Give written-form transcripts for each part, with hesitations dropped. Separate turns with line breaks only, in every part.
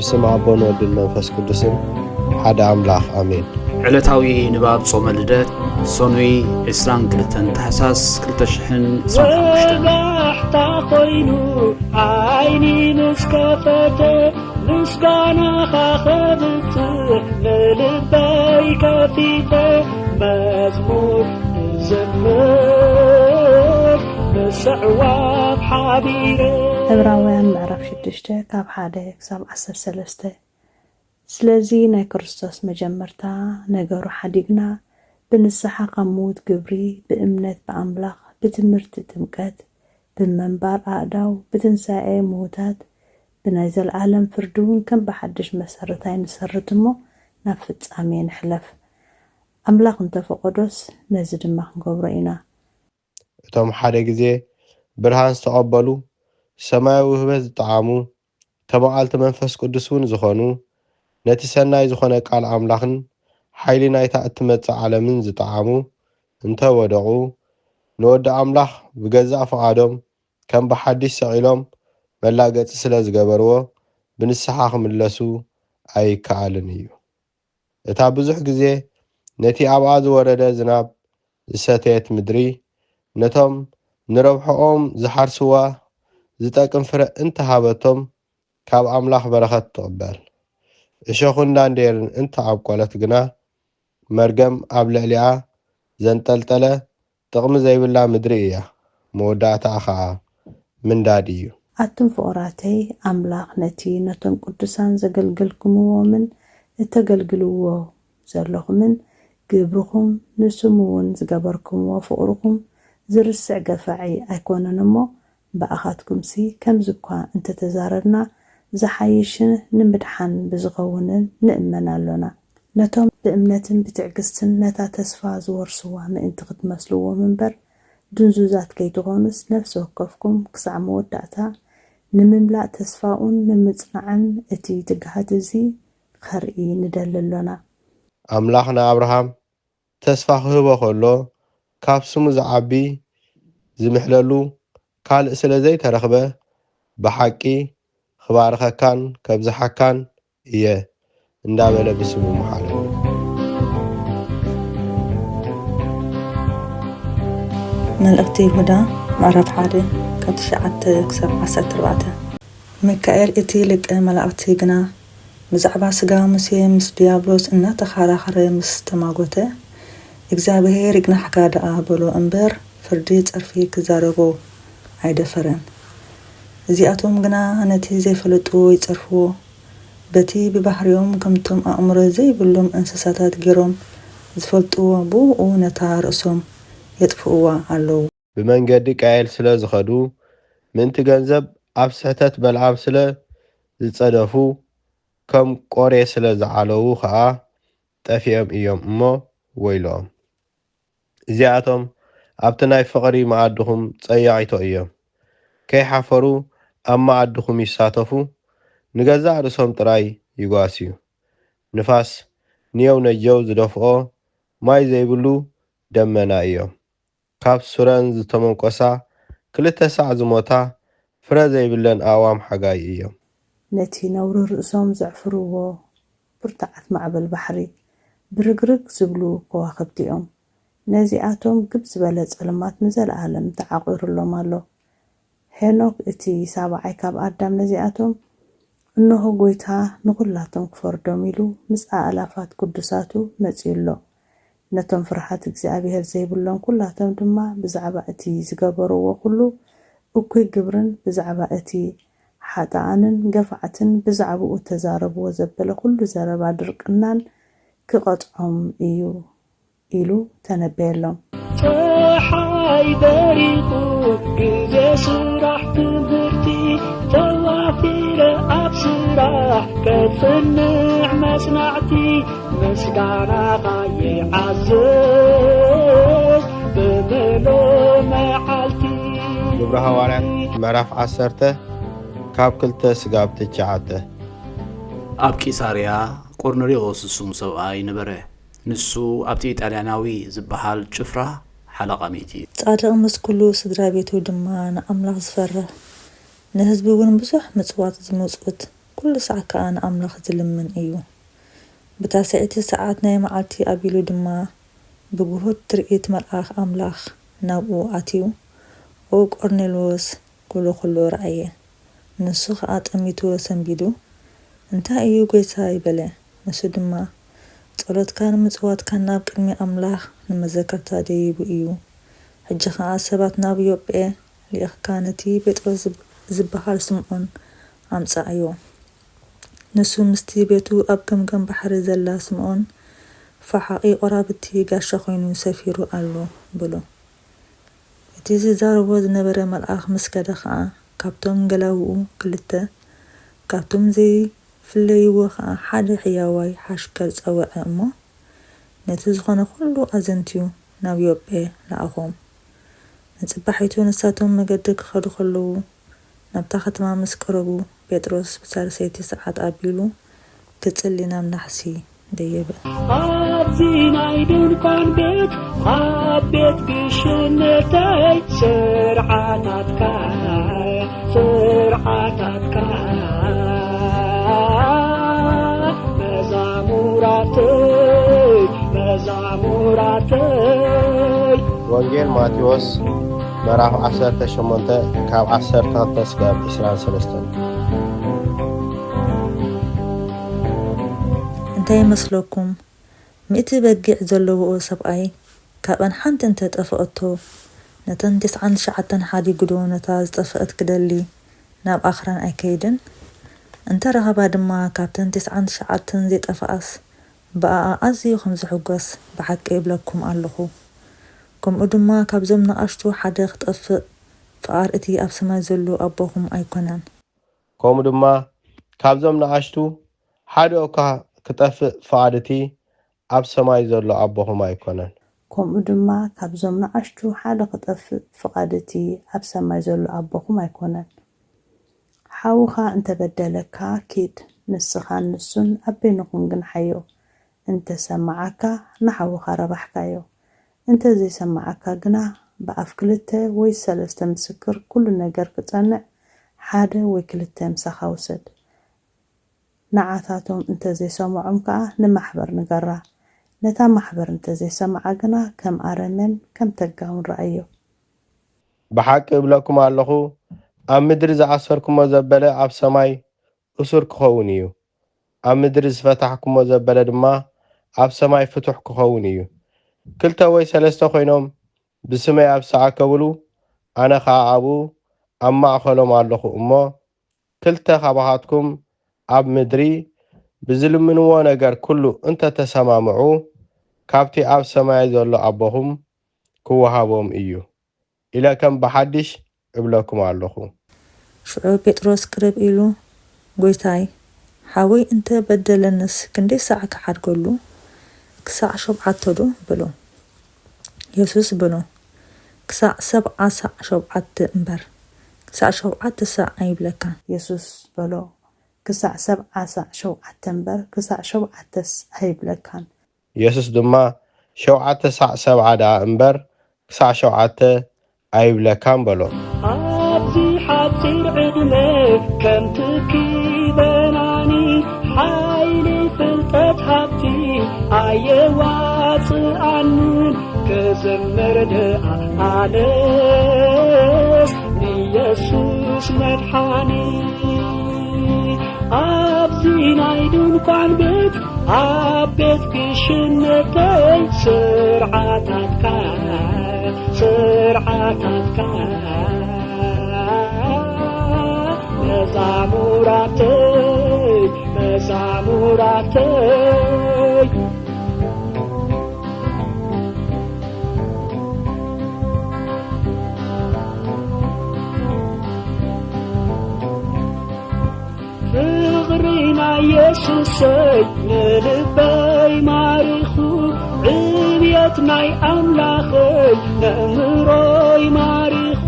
بسم عبون ودن منفس قدسن حدا أملاخ آمين.
علتاوي نباب صوم اللدت صنوي إسران كلتن تحساس كلتشحن صنع مشتن
تخوينو عيني نسكفته نسقانا خاخذت للبي كفيته مزمور زمر مسعواب حبيبي
ዕብራውያን ምዕራፍ 6 ካብ 1 ክሳብ 13 ስለዚ ናይ ክርስቶስ መጀመርታ ነገሩ ሓዲግና ብንስሓ ከሙት ግብሪ ብእምነት በአምላኽ ብትምህርቲ ጥምቀት ብመንባር ኣእዳው ብትንሳኤ ሙታት ብናይ ዘለዓለም ፍርዱን ከም በሓድሽ መሰረታይ ንሰርት እሞ ናብ ፍጻሜ ንሕለፍ ኣምላኽ እንተፈቀዶስ ነዚ ድማ ክንገብሮ ኢና
እቶም ሓደ ግዜ ብርሃን ዝተቐበሉ ሰማያዊ ህበት ዝጠዓሙ ተባዓልቲ መንፈስ ቅዱስን ዝኾኑ ነቲ ሰናይ ዝኾነ ቃል ኣምላኽን ሓይሊ ናይታ እትመጽእ ዓለምን ዝጠዓሙ እንተወደቑ ንወዲ ኣምላኽ ብገዛእ ፈቓዶም ከም ብሓዲሽ ሰቒሎም መላገፂ ስለ ዝገበርዎ ብንስሓ ክምለሱ ኣይከኣልን እዩ። እታ ብዙሕ ግዜ ነቲ ኣብኣ ዝወረደ ዝናብ ዝሰተየት ምድሪ ነቶም ንረብሖኦም ዝሓርስዋ ዝጠቅም ፍረ እንተሃበቶም ካብ ኣምላኽ በረኸት ትቕበል። እሾኹን ዳንዴርን እንተኣብቆለት ግና መርገም ኣብ ልዕሊኣ ዘንጠልጠለ ጥቕሚ ዘይብላ ምድሪ እያ። መወዳእታ ከዓ ምንዳድ እዩ።
ኣቱም ፍቑራተይ ኣምላኽ ነቲ ነቶም ቅዱሳን ዘገልገልኩምዎምን እተገልግልዎ ዘለኹምን ግብርኹም ንስሙውን ዝገበርኩምዎ ፍቕርኩም ዝርስዕ ገፋዒ ኣይኮነን እሞ በኣኻትኩምሲ ከምዝኳ እንተተዛረድና ዝሓይሽን ንምድሓን ብዝኸውንን ንእመን ኣሎና ነቶም ብእምነትን ብትዕግስትን ነታ ተስፋ ዝወርስዋ ምእንቲ ክትመስልዎም እምበር ድንዙዛት ከይትኾኑስ ነፍሲ ወከፍኩም ክሳዕ መወዳእታ ንምምላእ ተስፋኡን ንምጽናዕን እቲ ትግሃት እዚ ከርኢ ንደሊ ኣሎና።
ኣምላኽና ኣብርሃም ተስፋ ክህቦ ከሎ ካብ ስሙ ዝዓቢ ዝምሕለሉ ካልእ ስለ ዘይተረኽበ ብሓቂ ክባርኸካን ከብዝሓካን እየ እንዳበለ ብስሙ መሓለ።
መልእኽቲ ይሁዳ ምዕራፍ 1 ካብ 9 ክሳብ 14 ሚካኤል እቲ ልቀ መላእክቲ ግና ብዛዕባ ስጋ ሙሴ ምስ ዲያብሎስ እናተኸራኸረ ምስ ተማጎተ እግዚአብሔር ይግናሕካ ደኣ በሎ እምበር ፍርዲ ፀርፊ ክዛረቦ ኣይደፈረን። እዚኣቶም ግና ነቲ ዘይፈለጥዎ ይፀርፍዎ በቲ ብባህርዮም ከምቶም ኣእምሮ ዘይብሎም እንስሳታት ገይሮም ዝፈልጥዎ ብኡ ነታ ርእሶም የጥፍእዋ ኣለዉ።
ብመንገዲ ቃየል ስለ ዝኸዱ ምንቲ ገንዘብ ኣብ ስሕተት በልዓም ስለ ዝጸደፉ ከም ቆሬ ስለ ዝዓለዉ ከዓ ጠፊኦም እዮም እሞ ወይሎም። እዚኣቶም ኣብቲ ናይ ፍቕሪ መኣድኹም ጸያዒቶ እዮም። ከይሓፈሩ ኣብ መኣድኹም ይሳተፉ ንገዛእ ርእሶም ጥራይ ይጓስዩ። ንፋስ ንየው ነጀው ዝደፍኦ ማይ ዘይብሉ ደመና እዮም። ካብ ሱረን ዝተመንቆሳ 2 ሳዕ ዝሞታ ፍረ ዘይብለን ኣዋም ሓጋይ እዮም።
ነቲ ነውሪ ርእሶም ዘዕፍርዎ ብርታዓት ማዕበል ባሕሪ ብርግርግ ዝብሉ ከዋኽብቲ እዮም። ነዚኣቶም ግብ ዝበለ ጸልማት ንዘለዓለም ተዓቂሩሎም ኣሎ። ሄኖክ እቲ 7ይ ካብ ኣዳም ነዚኣቶም እነሆ ጎይታ ንኹላቶም ክፈርዶም ኢሉ ምስ ኣእላፋት ቅዱሳቱ መጺኡሎ ነቶም ፍርሃት እግዚአብሔር ዘይብሎም ኩላቶም ድማ ብዛዕባ እቲ ዝገበርዎ ኩሉ እኩይ ግብርን ብዛዕባ እቲ ሓጣኣንን ገፋዕትን ብዛዕባኡ ተዛረብዎ ዘበለ ኩሉ ዘረባ ድርቅናን ክቐጥዖም እዩ ኢሉ ተነበየሎም።
ፀሓይ በሪኹ ግዜ ስራሕ ትምህርቲ ተዋፊረ ኣብ ስራሕ ከጽንዕ መስናዕቲ ምስጋናኻ ይዓዝዝ ብመሎ መዓልቲ።
ግብረ ሐዋርያት ምዕራፍ 10 ካብ 2 ስጋብ 9
ኣብ ቂሳርያ ቆርኔሌዎስ ዝስሙ ሰብኣይ ነበረ። ንሱ ኣብቲ ጣልያናዊ ዝበሃል ጭፍራ ሓለቓ ሚእቲ
ጻድቕ ምስ ኩሉ ስድራ ቤቱ ድማ ንኣምላኽ ዝፈርህ ንህዝቢ እውን ብዙሕ ምጽዋት ዝመጽኡት ኩሉ ሰዓት ከዓ ንኣምላኽ ዝልምን እዩ። ብታስዕቲ ሰዓት ናይ መዓልቲ ኣቢሉ ድማ ብጉሁድ ትርኢት መልኣኽ ኣምላኽ ናብኡ ኣትዩ ኦ ቆርኔሎስ ኩሉ ረኣየ። ንሱ ከዓ ጠሚቱ ሰንቢዱ እንታይ እዩ ጌታ ይበለ። ንሱ ድማ ጸሎትካን ምጽዋትካን ናብ ቅድሚ ኣምላኽ ንመዘከርታ ደይቡ እዩ። ሕጂ ከዓ ሰባት ናብ ዮጴ ልኢኽካ ነቲ ጴጥሮስ ዝበሃል ስምዖን ኣምጻእዮ። ንሱ ምስቲ ቤቱ ኣብ ገምገም ባሕሪ ዘላ ስምዖን ፈሓቒ ቆራብቲ ጋሻ ኮይኑ ሰፊሩ ኣሎ ብሎ። እቲ ዝዛረቦ ዝነበረ መልኣኽ ምስ ከደ ከዓ ካብቶም ገላውኡ ክልተ ካብቶም ዘይፍለይዎ ከዓ ሓደ ሕያዋይ ሓሽከር ጸውዐ እሞ ነቲ ዝኾነ ኩሉ ኣዘንትዩ ናብ ዮጴ ለኣኾም። ንጽባሒቱ ንሳቶም መገዲ ክኸዱ ከለዉ ናብታ ከተማ ምስ ቀረቡ ጴጥሮስ ብሳልሰይቲ ሰዓት ኣቢሉ ክጽሊ ናብ ናሕሲ ደየበ።
ኣብዚ ናይ ድንኳን ቤት ኣብ ቤት ግሽነተይ ስርዓታትካ መዛሙራተይ
ወንጌል ማቴዎስ ምዕራፍ 18 ካብ 12 እስካብ 23
እንታይ መስለኩም? 100 በጊዕ ዘለዎ ሰብኣይ ካብን ሓንቲ እንተጠፍአቶ ነተን 99 ሓዲጉዶ ነታ ዝጠፍአት ክደሊ ናብ ኣኽራን ኣይከይድን? እንተረኸባ ድማ ካብተን 99 ዘይጠፍኣስ ብኣኣ ኣዝዩ ከም ዝሕጐስ ብሓቂ ይብለኩም ኣለኹ። ከምኡ ድማ ካብዞም ንኣሽቱ ሓደ ክጠፍእ ፍቓር እቲ ኣብ ሰማይ ዘሎ ኣቦኹም ኣይኮነን።
ከምኡ ድማ ካብዞም ንኣሽቱ ሓደ እኳ ክጠፍእ ፍቓድ እቲ ኣብ ሰማይ ዘሎ ኣቦኹም ኣይኮነን።
ከምኡ ድማ ካብዞም ንኣሽቱ ሓደ ክጠፍእ ፍቓድ እቲ ኣብ ሰማይ ዘሎ ኣቦኹም ኣይኮነን። ሓውኻ እንተበደለካ ኪድ፣ ንስኻን ንሱን ኣብ በይንኹም ግን ሓዮ። እንተሰማዓካ ንሓውኻ ረባሕካዮ። እንተዘይሰማዓካ ግና ብኣፍ 2 ወይ 3 ምስክር ኩሉ ነገር ክጸንዕ 1 ወይ 2 ምሳኻ ውሰድ። ንዓታቶም እንተዘይሰምዖም ከዓ ንማሕበር ንገራ። ነታ ማሕበር እንተዘይሰምዓ ግና ከም ኣረመን ከም ተጋውን ረአዮ።
ብሓቂ እብለኩም ኣለኹ ኣብ ምድሪ ዝኣሰርኩሞ ዘበለ ኣብ ሰማይ እሱር ክኸውን እዩ። ኣብ ምድሪ ዝፈታሕኩሞ ዘበለ ድማ ኣብ ሰማይ ፍቱሕ ክኸውን እዩ። 2 ወይ 3 ኮይኖም ብስመይ ኣብ ዝተኣከብሉ ኣነ ከዓ ኣብኡ ኣብ ማእኸሎም ኣለኹ እሞ 2 ካባኻትኩም ኣብ ምድሪ ብዝልምንዎ ነገር ኩሉ እንተተሰማምዑ ካብቲ ኣብ ሰማይ ዘሎ ኣቦኹም ክወሃቦም እዩ ኢለ ከም ብሓድሽ እብለኩም ኣለኹ።
ሽዑ ጴጥሮስ ቅርብ ኢሉ ጐይታይ ሓወይ እንተ በደለንስ ክንደይ ሰዓት ክሓድገሉ? ክሳዕ 7 ዶ ብሎ። ኢየሱስ ብሎ ክሳዕ 77 እምበር ክሳዕ 7 ሰዓት ኣይብለካ።
ኢየሱስ በሎ ክሳዕ 77 እምበር ክሳዕ 7 ኣይብለካን።
ኢየሱስ ድማ 7 ሰዓት 7 እምበር ክሳዕ 7 ኣይብለካን በሎ።
ኣብዚ ሓፂር ዕድመ ከም ትኪበናኒ ሓይሊ ፍልጠት ሃብቲ ኣየዋፅኣንን ክዝምር ድኣ ኣነስ ንኢየሱስ መድሓኒ ኣብዚ ናይ ድንኳን ቤት ኣብ ቤት ግሽነተይ ስርዓታትካ መዛሙራተይ ፍቕሪ ናይ ኢየሱሰይ ንልበይ ማሪኹ ዕብየት ናይ ኣምላኸይ ንእምሮይ ማሪኹ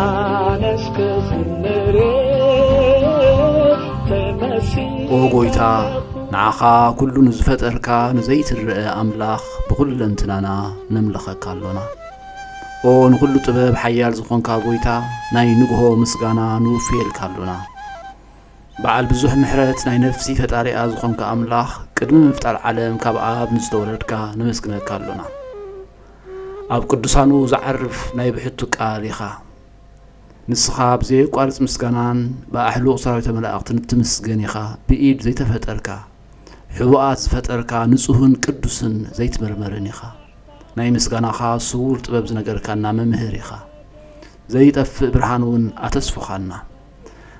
ኣነስ ክዝምር
ኦ ጐይታ ንዓኻ ኩሉ ንዝፈጠርካ ንዘይትርአ ኣምላኽ ብኹለንትናና ነምልኸካ ኣሎና። ኦ ንኩሉ ጥበብ ሓያል ዝኾንካ ጐይታ ናይ ንግሆ ምስጋና ንውፍየልካ ኣሎና። بعل بزح محرت ناي نفسي فتاري أزخون كأملاخ قدم مفتار عالم كابعاب نزدولدك نمسكنا كالونا أب قدسانو زعرف ناي بحطو كاليخا نسخا بزي قارس مسكنان بأحلو صراوية ملاقت نتمسكنيخا بإيد زي تفتركا حوات فتركا نصوهن قدسن زي تمرمرنيخا ناي مسكناخا صور تببز نقركانا ممهريخا زي تف برهانون أتسفخانا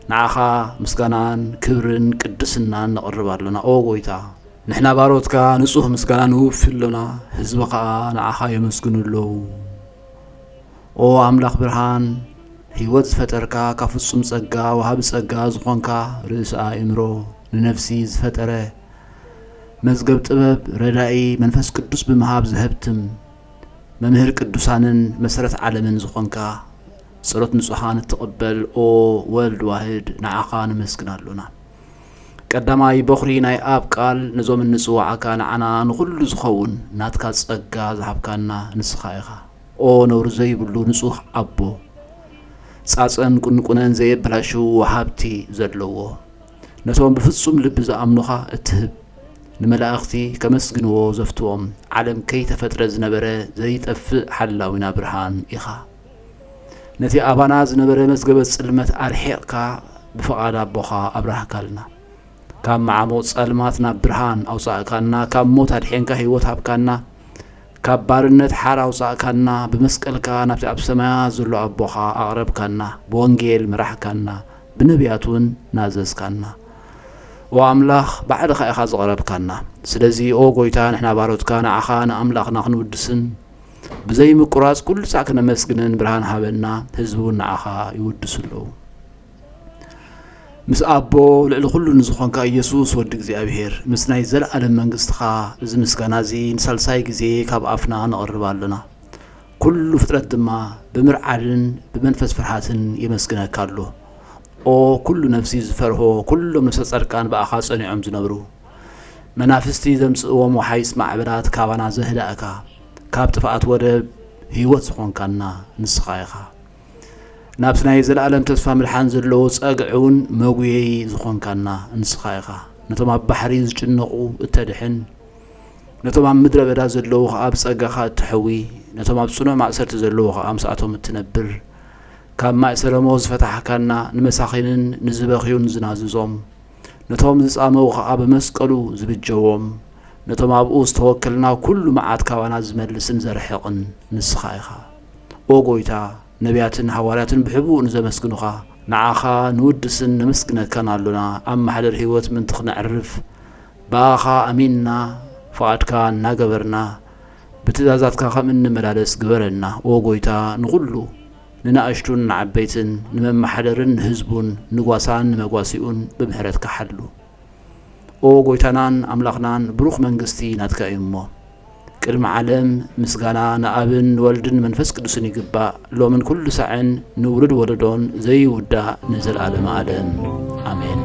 نعخا مسكنان كبرن قدسنان نقرب لنا أو غويتا نحنا باروتكا نصوه مسكنان وفلنا حزبكا نعخا يمسكنو له أو أملاخ برهان هيوت فتركا كفصم صقا وهاب صقا زخونكا رئيس آئمرو لنفسي زفتره مزقب طبب ردائي منفس قدس بمهاب زهبتم ممهر قدسانن مسرت عالمن زخونكا صلوت نصحان تقبل او ولد واحد نعقان مسكنالونا قداماي بخري ناي اب قال نزوم نصواعكا نعنا نخل زخون ناتكا صقا زحبكانا نسخايخا او نور زي بلو نصوح ابو صاصن كنكونن زي بلاشو وحابتي زدلوو نتوم بفصوم لب زامنوخا اتهب نملاختي كمسكنو زفتوم عالم كي تفتر زنبره زي طف حلاوينا برهان إخا نتي أبانا زنبره مسقبت سلمت أرحيقكا بفقاد أبوخا أبرهكالنا كام معموت سلماتنا برهان أوصاكانا كام موت أرحينكا هيوت هبكانا كاب بارنت حار أوصاكانا بمسكالكا نبتي أبسما زلو أبوخا أغربكانا بونجيل مرحكانا بنبياتون ناززكانا وأملاخ بعد خيخا زغربكانا سلازي أو قويتا نحنا باروتكانا عخانا أملاخنا خنودسن بزي مقراص كل ساكنا مسكنن برهان هابنا هزبون عخا يودسلو مس أبو لعل كل نزخونكا يسوس ودك زي أبهير مسناي زل ألم منقستخا إز مسكنا زي نسلساي زي كاب أفنا نقربالنا كل فترة دما بمرعالن بمنفس فرحاتن يمسكنا كارلو او كل نفسي زفرهو كل نفس صركان باخا صنيعم زنبرو منافستي زمصوم وحيس معبرات كابانا زهداكا كاب تفات ودب هيوت زخونكانا نسخايخا نابسناي زلالم تسفا ملحان زلو صقعون مغوي زخونكانا نسخايخا نتوما بحري زጭنقو اتدحن نتوما مدره بدا زلو اب صقخا تحوي نتوما بصنو معسرت زلو ام ساعتهم تنبر كاب ما سلموز فتحكنا نمساخين نزبخيون زناززوم نتوم زصامو خا بمسقلو زبجوم نتوم ابوس توكلنا كل معات كوانا زملسن زرحقن نسخايخا او غويتا نبياتن حوارياتن بحبو نزمسكنوخا نعاخا نودسن نمسكنت كانالونا ام حدر هيوت من تخنعرف باخا اميننا فاتكا نغبرنا بتزازاتكا خمن ملالس غبرنا او غويتا نقولو نناقشتون عبيتن نممحدرن هزبون نغواسان نمغواسيون بمحرت كحلو او غويتانان املاخنان بروخ منغستي ناتكا يمو قدم عالم مسغانا نابن ولدن منفس قدسن يغبا لو من كل ساعن نورد ولدون زي ودا نزل عالم عالم امين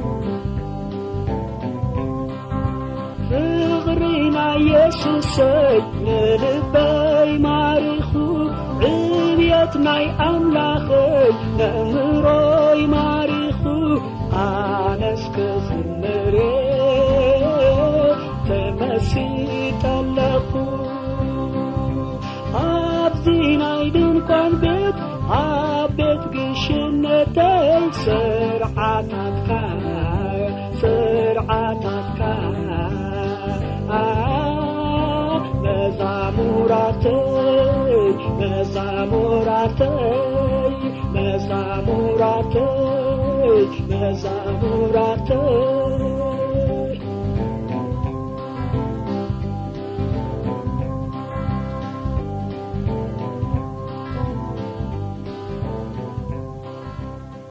فغرينا يسوس نلبي ماريخو عبيت ماي أملاخي نمروي ماريخو آنسك زمري تمسيت اللخو أبزينا يدنكم بيت أبيت قشنتي سرعتك مزاموراتي